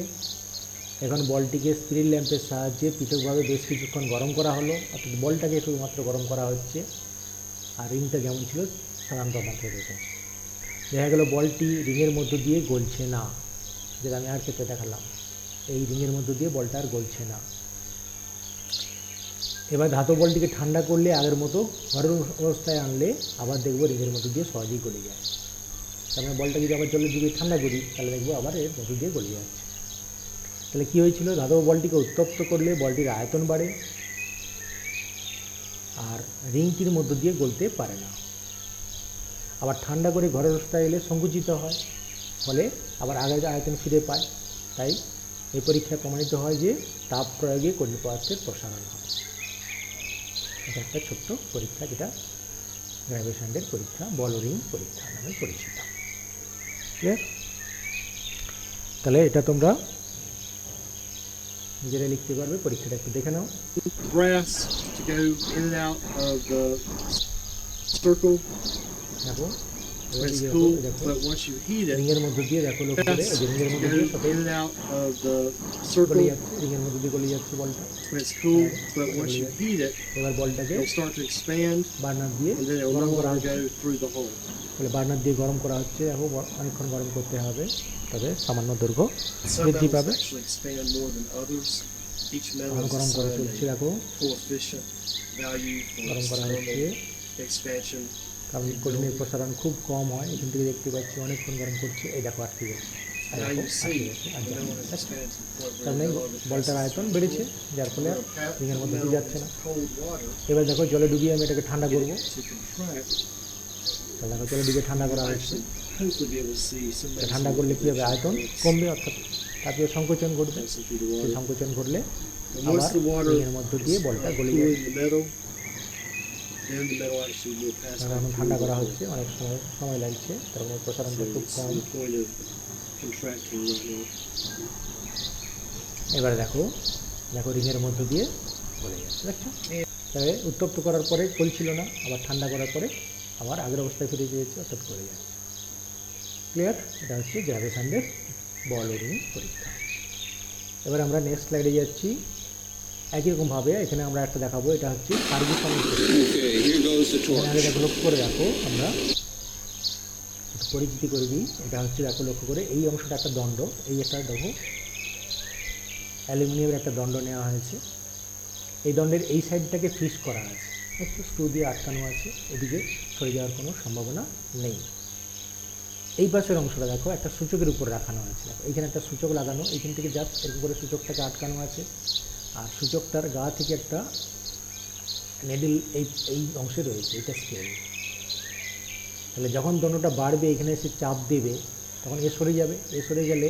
এখন বলটিকে স্পিরিট ল্যাম্পের সাহায্যে পৃথকভাবে বেশ কিছুক্ষণ গরম করা হলো, অর্থাৎ বলটাকে শুধুমাত্র গরম করা হচ্ছে, আর রিংটা যেমন ছিল সাধারণত মাত্রায় রয়েছে। দেখা গেল বলটি রিংয়ের মধ্য দিয়ে গলছে না, যেটা আমি আর ক্ষেত্রে দেখালাম, এই রিংয়ের মধ্য দিয়ে বলটা আর গলছে না। এবার ধাতব বলটিকে ঠান্ডা করলে আগের মতো ঘরের অবস্থায় আনলে আবার দেখবো রিংয়ের মধ্য দিয়ে সহজেই গলে যায়। তার মানে বলটা যদি আবার জলের দিকে ঠান্ডা করি তাহলে দেখবো আবার এর মধ্য দিয়ে গলে যাচ্ছে। তাহলে কী হয়েছিল, ধাতব বলটিকে উত্তপ্ত করলে বলটির আয়তন বাড়ে আর রিংটির মধ্য দিয়ে গলতে পারে না। আবার ঠান্ডা করে ঘরের অবস্থায় এলে সংকুচিত হয়, ফলে আবার আগের আয়তন ফিরে পায়। তাই এই পরীক্ষায় প্রমাণিত হয় যে তাপ প্রয়োগে কঠিন পদার্থের প্রসারণ হয়। এটা একটা ছোট্ট পরীক্ষা, যেটা গ্র্যাভিটেশনের পরীক্ষা, বল রিং পরীক্ষা নামে পরিচিত। ক্লিয়ার? তাহলে এটা তোমরা নিজেরা লিখতে পারবে, পরীক্ষাটা একটু দেখে নাও। Brass to go in and out of the circle. দেখো It's cool, but once you heat it, রিংয়ের মধ্য দিয়ে দেখো লক্ষ্য করে, brass রিংয়ের to মধ্যে go দিয়ে সাথে in and out of the গলে circle. যাচ্ছে, রিংয়ের মধ্যে দিয়ে গলে যাচ্ছে বলটা। It's cool, but once you heat it, এবার বলটাকে it'll start to expand, burner দিয়ে and then it'll no গরম করা longer হচ্ছে। go through the hole. বলে বার্নার দিয়ে গরম করা হচ্ছে, দেখো অনেকক্ষণ গরম করতে হবে, তবে সামান্য দৈর্ঘ্য Some বৃদ্ধি metals পাবে। actually expand more than others. Each metal এখন has গরম করা assigned চলছে, a দেখো coefficient value for গরম its করা হচ্ছে, thermal expansion. কারণ কঠিনের প্রসারণ খুব কম হয়। এখান থেকে দেখতে পাচ্ছি অনেকক্ষণ গরম করছে, এই দেখো আটকে গেছে, আর Now দেখো you আটকে see, গেছে, আর the যাচ্ছে metal না। has expanded to the point where তার মানে it no longer বলটার passes আয়তন through the বেড়েছে, hole. যার ফলে Where a pat- রিংয়ের মধ্যে metal দিয়ে যাচ্ছে is না। cold water, এবার দেখো জলে ডুবিয়ে আমি এটাকে ঠান্ডা করবো, to contract, তাহলে দেখো জলে ডুবিয়ে ঠান্ডা করা হচ্ছে। hopefully be able to see some metals ঠান্ডা in করলে the কী হবে, আয়তন condition কমবে, অর্থাৎ তারপরে সংকোচন ঘটবে। passing through the সেই water. সংকোচন ঘটলে And আবার once the water রিংয়ের মধ্য দিয়ে বলটা is গলে যাবে। cooling the metal, then the metal actually will pass কারণ back এখন through ঠান্ডা the করা hole. হচ্ছে, অনেক সময় লাগছে, তার মানে So প্রসারণটা খুব it's com. to the point of contracting right now. এবারে দেখো রিংয়ের মধ্য দিয়ে গলে যাচ্ছে, দেখছো? তবে উত্তপ্ত করার পরে গলছিল না, আবার ঠান্ডা করার পরে আবার আগের অবস্থায় ফিরে গিয়েছে, অর্থাৎ গলে যাচ্ছে। ক্লিয়ার? এটা হচ্ছে গ্র্যাভিটেশনের বল রিং পরীক্ষা। এবার আমরা নেক্সট স্লাইডে যাচ্ছি। একই রকমভাবে এখানে আমরা একটা দেখাবো, এটা হচ্ছে ফার্গুসনের পরীক্ষা। Okay, here goes the এখানে আগে torch. দেখো লক্ষ্য করে রাখো, আমরা একটু পরিচিতি করে দিই। এটা হচ্ছে দেখো লক্ষ্য করে, এই অংশটা একটা দণ্ড, এই একটা দেখো অ্যালুমিনিয়ামের একটা দণ্ড নেওয়া হয়েছে। এই দণ্ডের এই সাইডটাকে ফিক্স করা আছে, একটু স্ক্রু দিয়ে আটকানো আছে, এদিকে সরে যাওয়ার কোনো সম্ভাবনা নেই। এই পাশের অংশটা দেখো একটা সূচকের উপর রাখানো আছে, দেখো এইখানে একটা সূচক লাগানো, এইখান থেকে জাস্ট এরকম করে সূচকটাকে আটকানো আছে, আর সূচকটার গা থেকে একটা নেডল এই অংশে রয়েছে, এটা স্কেল। তাহলে যখন দণ্ডটা বাড়বে, এখানে এসে চাপ দেবে, তখন এ সরে যাবে, এ সরে গেলে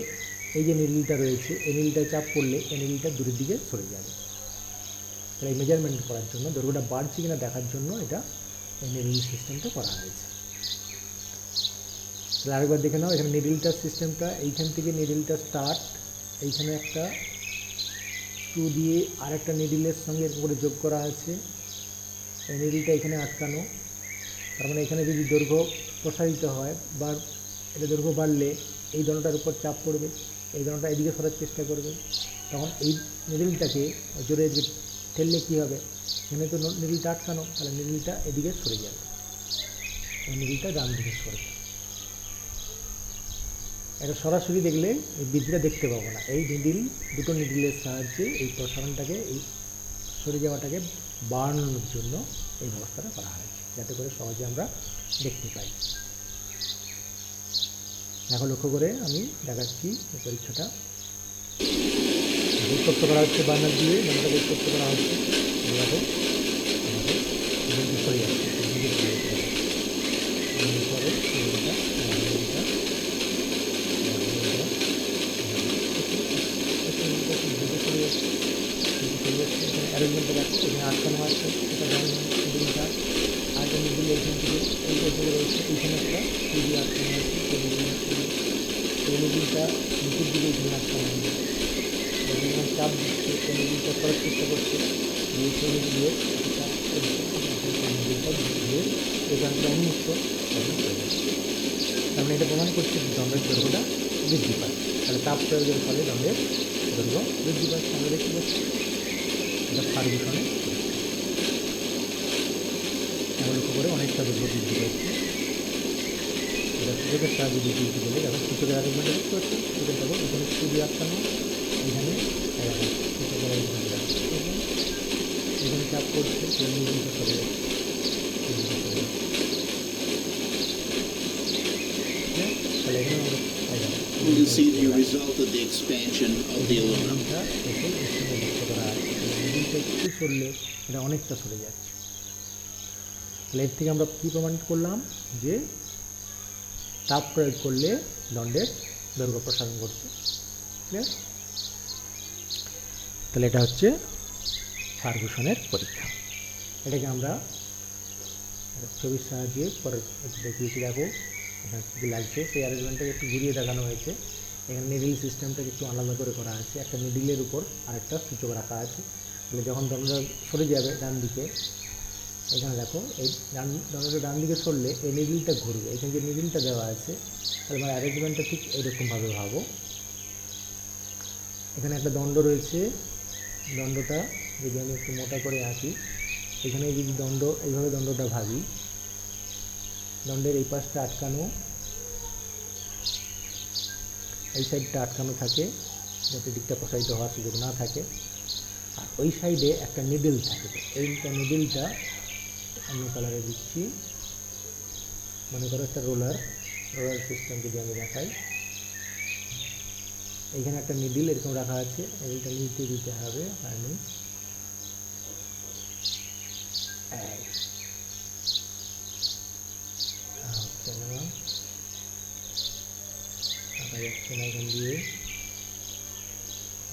এই যে নিডলটা রয়েছে, এই নিডলটায় চাপ পড়লে এই নিডলটা দূরের দিকে সরে যাবে। তাহলে এই মেজারমেন্ট করার জন্য, দৈর্ঘ্যটা বাড়ছে কিনা দেখার জন্য এটা এই নিডল সিস্টেমটা করা হয়েছে। তাহলে আরেকবার দেখে নাও, এখানে নিডলটার সিস্টেমটা, এইখান থেকে নিডলটা স্টার্ট, এইখানে একটা স্ক্রু দিয়ে আর একটা নিডলের সঙ্গে এরকম করে যোগ করা আছে, এই নিডলটা এখানে আটকানো। তার মানে এখানে যদি দৈর্ঘ্য প্রসারিত হয় বা এটা দৈর্ঘ্য বাড়লে এই দণ্ডটার উপর চাপ পড়বে, এই দণ্ডটা এদিকে সরার চেষ্টা করবে, তখন এই নিডলটাকে জোরে এদিকে ঠেললে কী হবে, এখানে তো নিডলটা আটকানো, তাহলে নিডলটা এদিকে সরে যাবে, এই নিডলটা ডান দিকে সরবে। এটা সরাসরি দেখলে এই বৃদ্ধিটা দেখতে পাবো না, এই দুটো নিডলের সাহায্যে এই প্রসারণটাকে, এই সরে যাওয়াটাকে বাড়ানোর জন্য এই ব্যবস্থাটা করা হয়, যাতে করে সহজে আমরা দেখতে পাই। দেখো লক্ষ্য করে আমি দেখাচ্ছি এই পরীক্ষাটা। উত্তপ্ত করা হচ্ছে বার্নার দিয়ে, বার্নারটাকে উত্তপ্ত করা হচ্ছে, দেখো সরে যাচ্ছে, পরে এরপরে রয়েছে এখানে একটা সিডি আটকানো আছে, টেলিভিশনটা নিচের দিকে এখানে আটকানো আছে, যখন চাপ দিচ্ছে টেলিভিশনটা করার চেষ্টা করছে, দিয়ে চলে গিয়ে চাপ করছে, টেলিভিশনটা ঘুরে এখানটা উন্মুক্ত তখন হয়ে যাচ্ছে। তার মানে এটা প্রমাণ করছে যে দণ্ডের দৈর্ঘ্যটা বৃদ্ধি পায়। তাহলে তাপ প্রয়োগের ফলে দণ্ডের দৈর্ঘ্য বৃদ্ধি পাচ্ছে। আমরা দেখতে পাচ্ছি এটা ফার্গুসনের এমন লক্ষ্য করে অনেকটা দৈর্ঘ্য বৃদ্ধি পাচ্ছে। এটা সূচকের সাহায্যে বৃদ্ধি পেলে যখন সূচকের আরেকবারটা দেখতে পাচ্ছি, সূচকের দেখো এখানে সিডি আটকানো, এখানে সূচকের এখানে চাপ করছে, টেলিভিশনটা চলে যাচ্ছে। তাহলে এখানে আমরা We can see the result of the expansion of the aluminum. একটু সরলে এটা অনেকটা সরে যাচ্ছে। তাহলে এর থেকে আমরা কী প্রমাণ করলাম যে তাপ প্রয়োগ করলে দণ্ডের দৈর্ঘ্য প্রসারণ করছে। ক্লিয়ার? তাহলে এটা হচ্ছে ফার্গুসনের পরীক্ষা। এটাকে আমরা ছবির সাহায্যে পরে একটু দেখিয়েছি। দেখো এখানে কী লাগছে, সেই অ্যারেঞ্জমেন্টটাকে একটু ঘুরিয়ে দেখানো হয়েছে। এখানে নিডিল সিস্টেমটাকে একটু আলাদা করে করা আছে, একটা নিডিলের উপর আরেকটা সূচক রাখা আছে। তাহলে যখন দণ্ডটা সরে যাবে ডান দিকে, এখানে দেখো এই দণ্ডটা ডান দিকে সরলে এই নিডিলটা ঘুরবে, এখানে যে নিডিলটা দেওয়া আছে তাহলে আমার অ্যারেঞ্জমেন্টটা ঠিক এরকমভাবে ভাবো। এখানে একটা দণ্ড রয়েছে, দণ্ডটা যদি আমি একটু মোটা করে আঁকি, এখানে যদি দণ্ড এইভাবে দণ্ডটা ভাবি, দণ্ডের এই পাশটা আটকানো, এই সাইডটা আটকানো থাকে যাতে দিকটা প্রসারিত হওয়ার সুযোগ না থাকে, আর ওই সাইডে একটা নিডল থাকবে। এইটা নিডলটা অন্য কালারে দিচ্ছি, মনে করো একটা রোলার সিস্টেম যদি আমি দেখাই, এইখানে একটা নিডল এরকম রাখা আছে, এইটা নিচে দিতে হবে। আমি যাচ্ছে না এখান দিয়ে।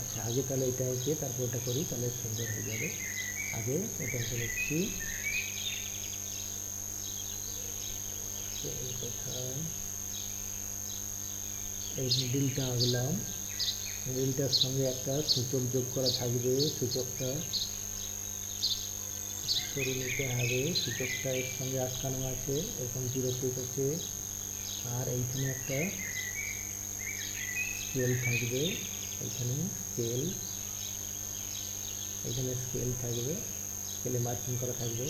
আচ্ছা, আগে তাহলে এটা এঁকে তারপর ওটা করি, তাহলে সুন্দর হয়ে যাবে। আগে এটা এঁকে নিচ্ছি, কোথায় এই নিডিলটা আঁকলাম, নিডিলটার সঙ্গে একটা সূচক যোগ করা থাকবে, সূচকটা সরে নিতে হবে, সূচকটা এর সঙ্গে আটকানো আছে, এরকম 0 ফিট আছে, আর এইখানে একটা স্কেল থাকবে, এইখানে স্কেল, এখানে স্কেল থাকবে, স্কেলে মার্কিং করা থাকবে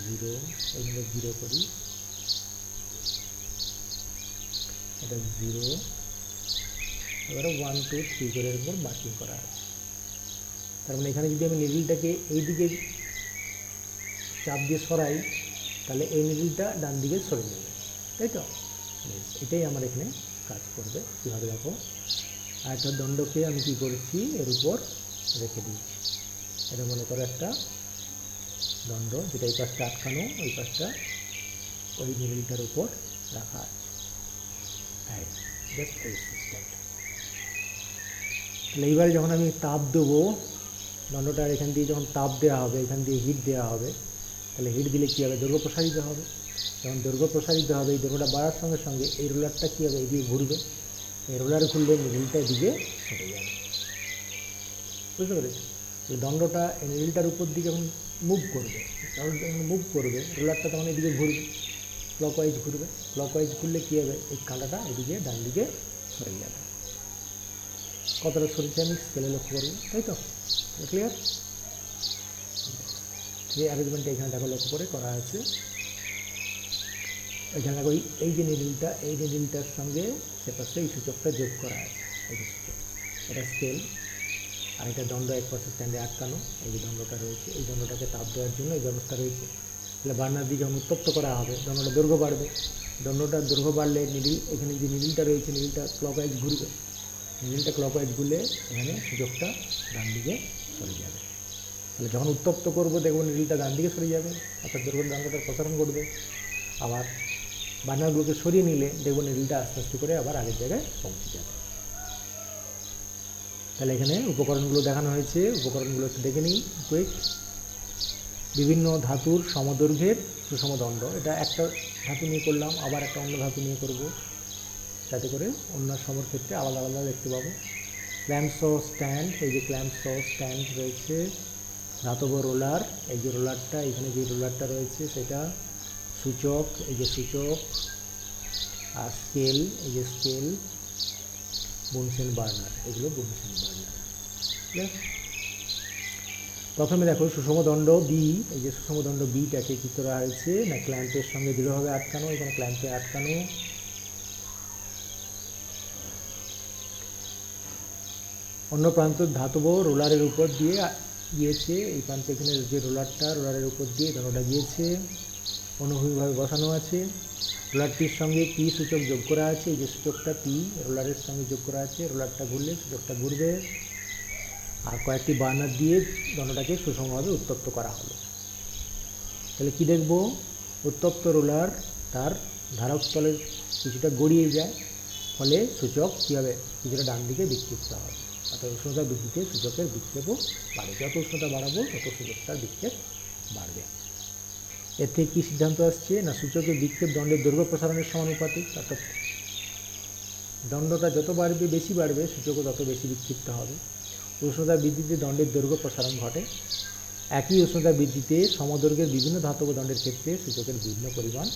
0, এখানে 0 করি, এটা 0, এবারে 1 2 3 করে এর উপর মার্কিং করা আছে। তার মানে এখানে যদি আমি নিডলটাকে এই দিকে চাপ দিয়ে সরাই, তাহলে এই নিডলটা ডান দিকে সরে যাবে, তাই তো? এটাই আমার এখানে কাজ করবে। কীভাবে দেখো, আর একটা দণ্ডকে আমি কী করছি এর উপর রেখে দিচ্ছি। এটা মনে করো একটা দণ্ড, যেটা এই পাশটা আটকানো, ওই পাশটা ওই নিডলটার উপর রাখা আছে। হ্যাঁ, জাস্ট এই সিস্টেমটা। তাহলে এইবারে যখন আমি তাপ দেবো, দণ্ডটার এখান দিয়ে যখন তাপ দেওয়া হবে, এখান দিয়ে হিট দেওয়া হবে, তাহলে হিট দিলে কী হবে, দৈর্ঘ্য প্রসারিত হবে। যখন দৈর্ঘ্য প্রসারিত হবে, এই দৈর্ঘ্যটা বাড়ার সঙ্গে সঙ্গে এই রোলারটা কী হবে, এদিকে ঘুরবে, এই রোলার ঘুরলে নিডলটা এদিকে সরে যাবে। বুঝতে পেরেছি? তাহলে দণ্ডটা এই নিডলটার উপর দিকে যখন মুভ করবে, রোলারটা তখন এদিকে ঘুরবে, ক্লকওয়াইজ ঘুরবে। ক্লকওয়াইজ ঘুরলে কী হবে, এই কাঁটাটা এদিকে ডান দিকে সরে যাবে। কতটা সরেছে আমি স্কেলে লক্ষ্য করবো, তাই তো? ক্লিয়ার? যে অ্যারেঞ্জমেন্টটা এখানে দেখো লক্ষ্য করে করা আছে, এখানে দেখো এই যে নিডলটা, এই নিডলটার সঙ্গে সে পাশে এই সূচকটা যোগ করা আছে, এই যে সূচক, এটা স্কেল, আর এটা দণ্ড এক পাশে স্ট্যান্ডে আটকানো, এই যে দণ্ডটা রয়েছে, এই দণ্ডটাকে তাপ দেওয়ার জন্য এই ব্যবস্থা রয়েছে। তাহলে বার্নার দিয়ে যখন উত্তপ্ত করা হবে, দণ্ডটা দৈর্ঘ্য বাড়বে, দণ্ডটার দৈর্ঘ্য বাড়লে নিডিল, এখানে যে নিডিলটা রয়েছে, নিডিলটা ক্লকওয়াইজ ঘুরবে, নিডিলটা ক্লকওয়াইজ ঘুরলে এখানে সূচকটা ডান দিকে সরে যাবে। তাহলে যখন উত্তপ্ত করবো দেখবো নিডিলটা ডান দিকে সরে যাবে, অর্থাৎ দণ্ডটার প্রসারণ ঘটবে। আবার বার্নারগুলোকে সরিয়ে নিলে দেখবো নিডিলটা আস্তে আস্তে করে আবার আগের জায়গায় পৌঁছে যাবে। তাহলে এখানে উপকরণগুলো দেখানো হয়েছে, উপকরণগুলো একটু দেখে নিই কুইক। বিভিন্ন ধাতুর সমদৈর্ঘ্যের সুষম দণ্ড। এটা একটা ধাতু নিয়ে করলাম, আবার একটা অন্য ধাতু নিয়ে করব, যাতে করে অন্য সমর ক্ষেত্রে আলাদা আলাদা দেখতে পাবো। ক্ল্যাম্পস স্ট্যান্ড, এই যে ক্ল্যাম্পস স্ট্যান্ড রয়েছে, ধাতব রোলার, এই যে রোলারটা, এখানে যে রোলারটা রয়েছে সেটা, সূচক, এই যে সূচক, আর স্কেল, এই যে স্কেল, বুনসেন বার্নার, এগুলো বুনসেন বার্নার। ঠিক আছে, প্রথমে দেখো সুষম দণ্ড বি, এই যে সুষম দণ্ড বিটাকে কী করা হয়েছে না ক্ল্যাম্পের সঙ্গে দৃঢ়ভাবে আটকানো, এখানে ক্ল্যাম্পে আটকানো। অন্য প্রান্ত ধাতব রোলারের উপর দিয়ে গিয়েছে, এই প্রান্তে এখানে যে রোলারটা, রোলারের উপর দিয়ে দণ্ডটা গিয়েছে, অনুভূমিকভাবে বসানো আছে। রোলারটির সঙ্গে পি সূচক যোগ করা আছে, এই যে সূচকটা পি রোলারের সঙ্গে যোগ করা আছে, রোলারটা ঘুরলে সূচকটা ঘুরবে। আর কয়েকটি বার্নার দিয়ে দণ্ডটাকে সুষমভাবে উত্তপ্ত করা হলো। তাহলে কি দেখব, উত্তপ্ত রোলার তার ধারক তলের কিছুটা গড়িয়ে যায়, ফলে সূচক কী হবে, কিছুটা ডান দিকে বিক্ষিপ্ত হবে। অর্থাৎ উষ্ণতা বৃদ্ধিতে সূচকের বিক্ষেপও বাড়ে, যত উষ্ণতা বাড়াবো তত সূচকটার বিক্ষেপ বাড়বে। এর থেকে কী সিদ্ধান্ত আসছে না সূচকের বিক্ষেপ দণ্ডের দৈর্ঘ্য প্রসারণের সমানুপাতিক, অর্থাৎ দণ্ডটা যত বাড়বে, বেশি বাড়বে, সূচকও তত বেশি বিক্ষিপ্ত হবে। উষ্ণতা বৃদ্ধিতে দণ্ডের দৈর্ঘ্য প্রসারণ ঘটে। একই উষ্ণতা বৃদ্ধিতে সমদৈর্ঘ্যের বিভিন্ন ধাতব দণ্ডের ক্ষেত্রে সূচকের বিভিন্ন পরিমাণ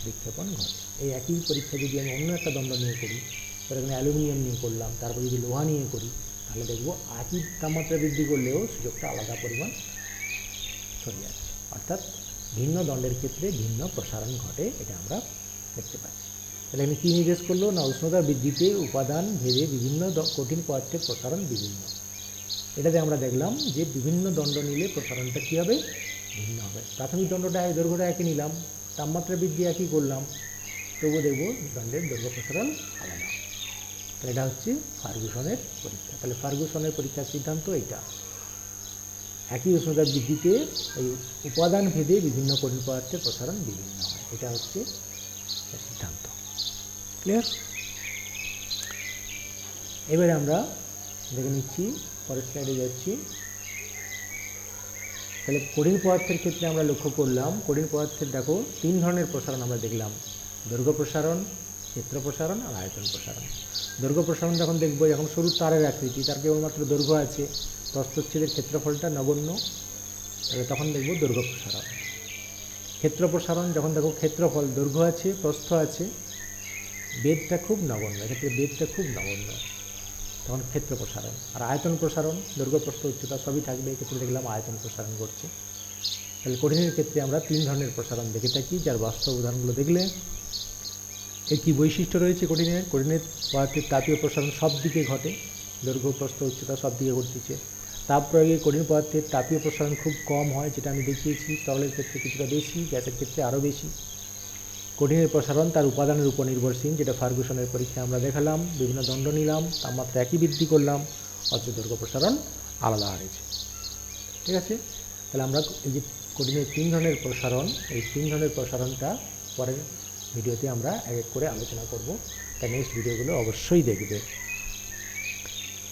বিক্ষেপণ ঘটে। এই একই পরীক্ষা যদি আমি অন্য একটা দণ্ড নিয়ে করি, তাহলে এখানে অ্যালুমিনিয়াম নিয়ে করলাম, তারপর যদি লোহা নিয়ে করি, তাহলে দেখব একই তাপমাত্রা বৃদ্ধি করলেও সূচকটা আলাদা পরিমাণ সরে যাচ্ছে, অর্থাৎ ভিন্ন দণ্ডের ক্ষেত্রে ভিন্ন প্রসারণ ঘটে, এটা আমরা দেখতে পাচ্ছি। তাহলে এখানে কী নির্দেশ করলো না উষ্ণতা বৃদ্ধিতে উপাদান ভেদে বিভিন্ন কঠিন পদার্থের প্রসারণ বিভিন্ন। এটাতে আমরা দেখলাম যে বিভিন্ন দণ্ড নিলে প্রসারণটা কী হবে, ভিন্ন হবে। প্রাথমিক দণ্ডটা দৈর্ঘ্যটা একই নিলাম, তাপমাত্রা বৃদ্ধি একই করলাম, তবুও দেখব দণ্ডের দৈর্ঘ্য প্রসারণ আলাদা। তাহলে এটা হচ্ছে ফার্গুসনের পরীক্ষা। তাহলে ফার্গুসনের পরীক্ষার সিদ্ধান্ত এইটা, একই উষ্ণতা বৃদ্ধিতে এই উপাদান ভেদে বিভিন্ন কঠিন পদার্থের প্রসারণ বিভিন্ন হয়, এটা হচ্ছে সিদ্ধান্ত। ক্লিয়ার? এবারে আমরা দেখে নিচ্ছি, পরের স্লাইডে যাচ্ছি। তাহলে কঠিন পদার্থের ক্ষেত্রে আমরা লক্ষ্য করলাম, কঠিন পদার্থের দেখো 3 ধরনের প্রসারণ আমরা দেখলাম, দৈর্ঘ্য প্রসারণ, ক্ষেত্র প্রসারণ আর আয়তন প্রসারণ। দৈর্ঘ্য প্রসারণ যখন দেখব, যখন সরু তারের আকৃতি, তার কেবলমাত্র দৈর্ঘ্য আছে, প্রস্থচ্ছেদের ক্ষেত্রফলটা নগণ্য, তাহলে তখন দেখব দৈর্ঘ্য প্রসারণ। ক্ষেত্র প্রসারণ যখন দেখো ক্ষেত্রফল, দৈর্ঘ্য আছে, প্রস্থ আছে, বেধটা খুব নগণ্য, এক্ষেত্রে বেধটা খুব নগণ্য, তখন ক্ষেত্র প্রসারণ। আর আয়তন প্রসারণ, দৈর্ঘ্য প্রস্থ উচ্চতা সবই থাকবে, এক্ষেত্রে দেখলাম আয়তন প্রসারণ ঘটছে। তাহলে কঠিনের ক্ষেত্রে আমরা 3 ধরনের প্রসারণ দেখে থাকি, যার বাস্তব উদাহরণগুলো দেখলে এর কী বৈশিষ্ট্য রয়েছে কঠিনের। কঠিনের পদার্থের তাপীয় প্রসারণ সব দিকে ঘটে, দৈর্ঘ্য প্রস্থ উচ্চতা সব দিকে ঘটতেছে। তাপ প্রয়োগে কঠিন পদার্থের তাপীয় প্রসারণ খুব কম হয়, যেটা আমি দেখিয়েছি। তরলের ক্ষেত্রে কিছুটা বেশি, গ্যাসের ক্ষেত্রে আরও বেশি। কঠিনের প্রসারণ তার উপাদানের উপর নির্ভরশীল, যেটা ফার্গুসনের পরীক্ষায় আমরা দেখালাম। বিভিন্ন দণ্ড নিলাম, তাপমাত্রা একই বৃদ্ধি করলাম, অথচ দৈর্ঘ্য প্রসারণ আলাদা হয়েছে। ঠিক আছে, তাহলে আমরা এই যে কঠিনের 3 ধরনের প্রসারণ, এই 3 ধরনের প্রসারণটা পরের ভিডিওতে আমরা এক এক করে আলোচনা করব, তাই নেক্সট ভিডিওগুলো অবশ্যই দেখবে।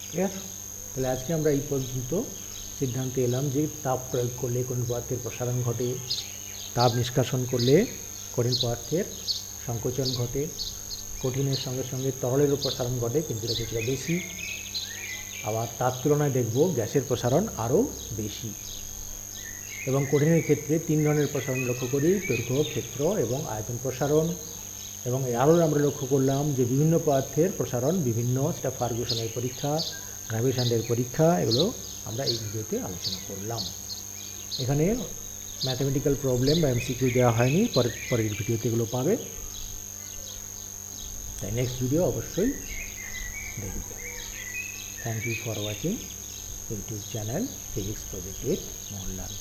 ঠিক আছে, তাহলে আজকে আমরা এই পর্যন্ত সিদ্ধান্তে এলাম যে তাপ প্রয়োগ করলে কঠিন পদার্থের প্রসারণ ঘটে, তাপ নিষ্কাশন করলে কঠিন পদার্থের সংকোচন ঘটে, কঠিনের সঙ্গে সঙ্গে তরলেরও প্রসারণ ঘটে, কিন্তু এটা কিছুটা বেশি। আবার তার তুলনায় দেখব গ্যাসের প্রসারণ আরও বেশি। এবং কঠিনের ক্ষেত্রে 3 ধরনের প্রসারণ লক্ষ্য করি, দৈর্ঘ্য, ক্ষেত্র এবং আয়তন প্রসারণ। এবং আরও আমরা লক্ষ্য করলাম যে বিভিন্ন পদার্থের প্রসারণ বিভিন্ন, সেটা ফার্গুসনের পরীক্ষা, গ্রাভিসান্ডের পরীক্ষা, এগুলো আমরা এই ভিডিওতে আলোচনা করলাম। এখানে ম্যাথমেটিক্যাল প্রবলেম বা এমসিকিউ দেওয়া হয়নি, পরের ভিডিওতে এগুলো পাবে, তাই নেক্সট ভিডিও অবশ্যই দেখবে। Thank you for watching YouTube channel physics project with Mohanlal.